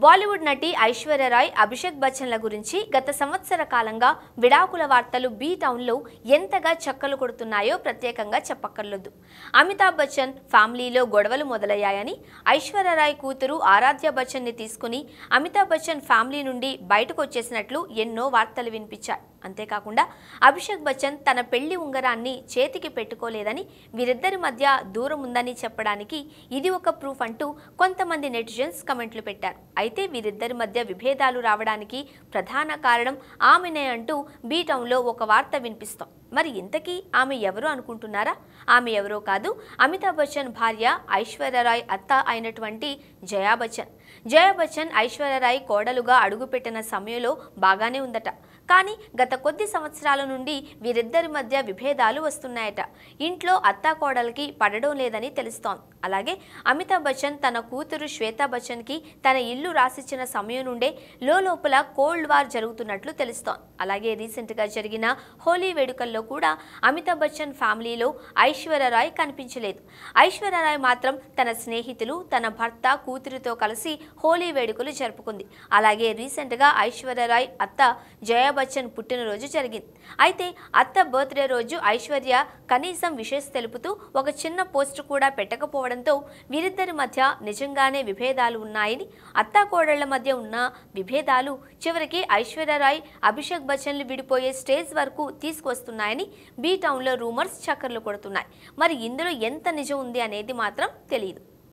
బాలీవుడ్ నటి ఐశ్వర్య రాయ్, అభిషేక్ బచ్చన్ల గురించి గత సంవత్సర కాలంగా విడాకుల వార్తలు బీ టౌన్లో ఎంతగా చక్కలు కొడుతున్నాయో ప్రత్యేకంగా చెప్పక్కర్లేదు. అమితాబ్ బచ్చన్ ఫ్యామిలీలో గొడవలు మొదలయ్యాయని ఐశ్వర్య రాయ్ కూతురు ఆరాధ్య బచ్చన్ని తీసుకుని అమితాబ్ బచ్చన్ ఫ్యామిలీ నుండి బయటకు వచ్చేసినట్లు ఎన్నో వార్తలు వినిపించాయి. అంతేకాకుండా అభిషేక్ బచ్చన్ తన పెళ్లి ఉంగరాన్ని చేతికి పెట్టుకోలేదని, వీరిద్దరి మధ్య దూరం ఉందని చెప్పడానికి ఇది ఒక ప్రూఫ్ అంటూ కొంతమంది నెటిజన్స్ కమెంట్లు పెట్టారు. అయితే వీరిద్దరి మధ్య విభేదాలు రావడానికి ప్రధాన కారణం ఆమెనే అంటూ బీ టౌన్లో ఒక వార్త వినిపిస్తాం. మరి ఇంతకీ ఆమె ఎవరు అనుకుంటున్నారా? ఆమె ఎవరో కాదు, అమితాబ్ బచ్చన్ భార్య ఐశ్వర్య రాయ్ అత్త అయినటువంటి జయా బచ్చన్. జయా బచ్చన్ ఐశ్వర్య రాయ్ కోడలుగా అడుగుపెట్టిన సమయంలో బాగానే ఉందట. కానీ గత కొద్ది సంవత్సరాల నుండి వీరిద్దరి మధ్య విభేదాలు వస్తున్నాయట. ఇంట్లో అత్తా కోడలికి పడడం లేదని తెలుస్తోంది. అలాగే అమితాబ్ బచ్చన్ తన కూతురు శ్వేతా బచ్చన్కి తన ఇల్లు రాసిచ్చిన సమయం నుండే లోపల కోల్డ్ వార్ జరుగుతున్నట్లు తెలుస్తోంది. అలాగే రీసెంట్గా జరిగిన హోలీ వేడుకల్లో కూడా అమితాబ్ బచ్చన్ ఫ్యామిలీలో ఐశ్వర్య రాయ్ కనిపించలేదు. ఐశ్వర్య రాయ్ మాత్రం తన స్నేహితులు, తన భర్త, కూతురితో కలిసి హోలీ వేడుకలు జరుపుకుంది. అలాగే రీసెంట్గా ఐశ్వర్య రాయ్ అత్త జయా బచ్చన్ పుట్టినరోజు జరిగింది. అయితే అత్త బర్త్డే రోజు ఐశ్వర్య కనీసం విషెస్ తెలుపుతూ ఒక చిన్న పోస్ట్ కూడా పెట్టకపోవడంతో వీరిద్దరి మధ్య నిజంగానే విభేదాలు ఉన్నాయని, అత్తా కోడళ్ల మధ్య ఉన్న విభేదాలు చివరికి ఐశ్వర్య రాయ్, అభిషేక్ బచ్చన్లు విడిపోయే స్టేజ్ వరకు తీసుకొస్తున్నాయని బీ టౌన్లో రూమర్స్ చక్కర్లు కొడుతున్నాయి. మరి ఇందులో ఎంత నిజం ఉంది అనేది మాత్రం తెలియదు.